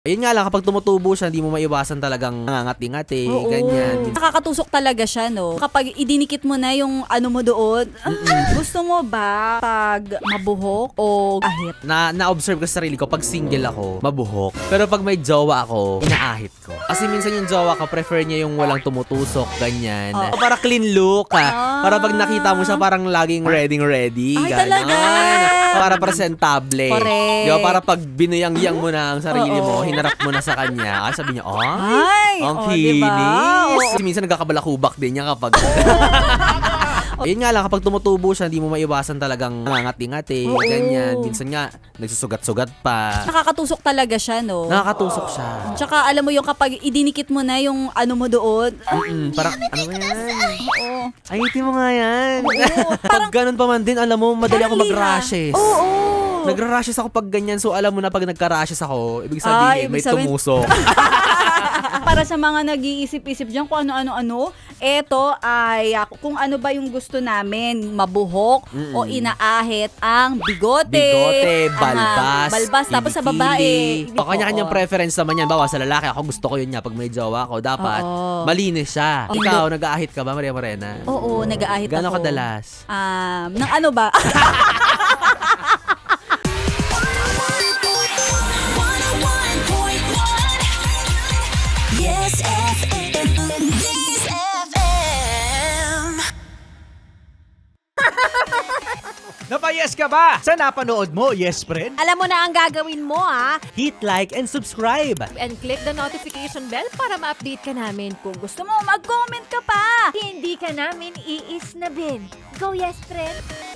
Ayun nga lang, kapag tumutubo siya, hindi mo maiwasan talagang nangangat-ingat ganyan. Nakakatusok talaga siya, no? Kapag idinikit mo na yung ano mo doon, gusto mo ba pag mabuhok o ahit? Na-observe ko sa sarili ko, pag single ako, mabuhok. Pero pag may jowa ako, inaahit ko. Kasi minsan yung jowa ko, prefer niya yung walang tumutusok, ganyan. Para clean look, Para pag nakita mo siya, parang laging ready. Ay, ganyan. talaga? Para presentable. Correct. Diba? Para pag binuyang-yang mo na ang sarili mo, hinarap mo na sa kanya. Ay, sabi niya, ang kinis. Diba? Kasi minsan nagkakabalakubak din niya kapag... Ayun nga lang, kapag tumutubo siya, hindi mo maiwasan talagang nangangat-ingat ganyan. Minsan nga, nagsusugat-sugat pa. Nakakatusok talaga siya, no? Nakakatusok siya. Tsaka alam mo yung kapag idinikit mo na yung ano mo doon. Parang, ano ba yan? Oo. Ayitin mo nga yan. Parang, pag ganun pa man din, alam mo, madali ako mag-rashes. Oo. Nagra-rashes ako pag ganyan. So, alam mo na pag nagka-rashes ako, ibig sabihin, may tumusok. Para sa mga nag-iisip-isip dyan kung ano-ano-ano, eto ay kung ano ba yung gusto namin, mabuhok o inaahit ang bigote. Balbas, tapos sa babae. Kanya-kanyang preference naman yan. Bawa sa lalaki, ako gusto ko yun niya. Pag may jowa ako, dapat malinis siya. Ikaw, nag-aahit ka ba, Maria Morena? Oo, nag-aahit ako. Gano'ng kadalas? Nang ano ba? Napayes ka ba sa napanood mo, yes friend? Alam mo na ang gagawin mo, Hit like and subscribe. And click the notification bell para ma-update ka namin. Kung gusto mo, mag-comment ka pa. Hindi ka namin iisnabin. Go, yes friend!